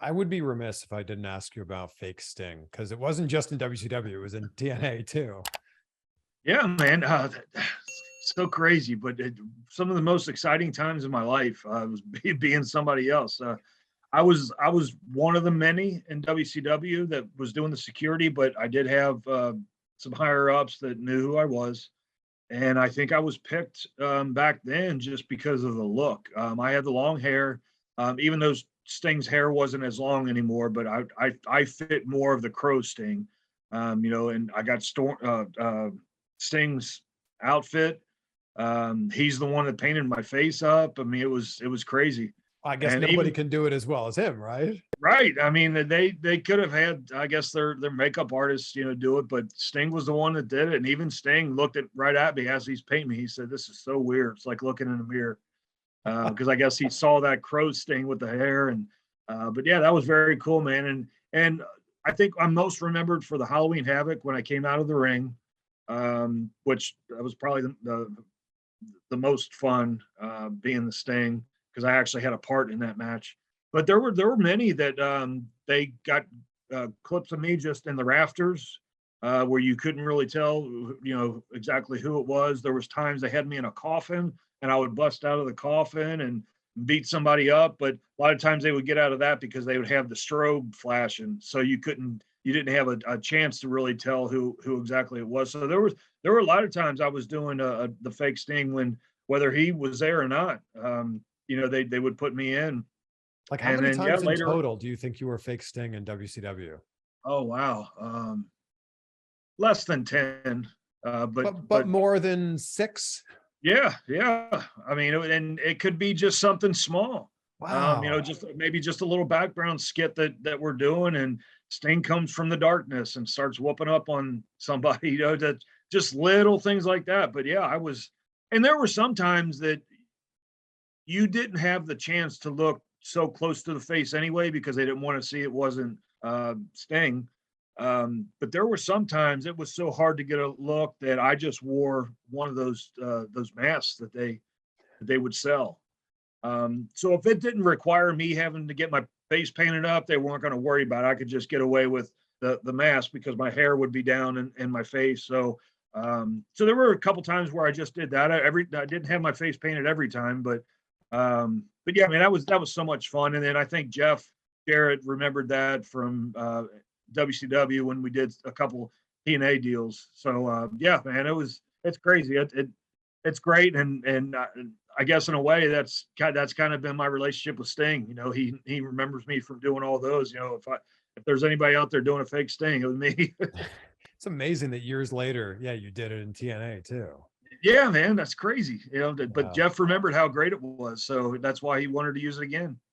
I would be remiss if I didn't ask you about fake Sting, because it wasn't just in WCW, it was in TNA too. Yeah, man, so crazy, but some of the most exciting times in my life was being somebody else. I was one of the many in WCW that was doing the security, but I did have some higher ups that knew who I was, and I think I was picked back then just because of the look. I had the long hair, even though Sting's hair wasn't as long anymore, but I fit more of the Crow Sting, and I got Sting's outfit. He's the one that painted my face up. I mean, it was crazy. I guess And nobody even can do it as well as him, right? right, I mean, they could have had, I guess, their makeup artists, do it, but Sting was the one that did it. And even Sting looked at right at me as he's painting me. He said, "This is so weird. It's like looking in a mirror." Because I guess he saw that Crow Sting with the hair, and but yeah, that was very cool, man. And I think I'm most remembered for the Halloween Havoc when I came out of the ring, which that was probably the most fun, being the Sting, because I actually had a part in that match. But there were many that they got clips of me just in the rafters, where you couldn't really tell, exactly who it was. There was times they had me in a coffin, and I would bust out of the coffin and beat somebody up. But a lot of times they would get out of that because they would have the strobe flashing, so you didn't have a chance to really tell who exactly it was. So there were a lot of times I was doing the fake Sting when whether he was there or not. They would put me in, Like, how and many then yeah, times in later. total do you think you were fake Sting in WCW? Oh wow, less than 10, But but more than six? yeah, yeah. I mean, and it could be just something small. Wow. Just maybe just a little background skit that we're doing, and Sting comes from the darkness and starts whooping up on somebody, that just little things like that. But yeah, and there were some times that you didn't have the chance to look so close to the face anyway because they didn't want to see it wasn't Sting. But there were sometimes it was so hard to get a look that I just wore one of those masks that they would sell. So if it didn't require me having to get my face painted up, they weren't going to worry about it. I could just get away with the mask because my hair would be down in my face. So there were a couple times where I just did that. I didn't have my face painted every time, but yeah, I mean that was so much fun. And then I think Jeff Jarrett remembered that from WCW when we did a couple TNA deals. So yeah, man, it's crazy. It's great, and I guess in a way that's kind of been my relationship with Sting. He remembers me from doing all those. If there's anybody out there doing a fake Sting, it was me. It's amazing that years later, yeah, you did it in TNA too. Yeah, man, that's crazy. But Wow. Jeff remembered how great it was, so that's why he wanted to use it again.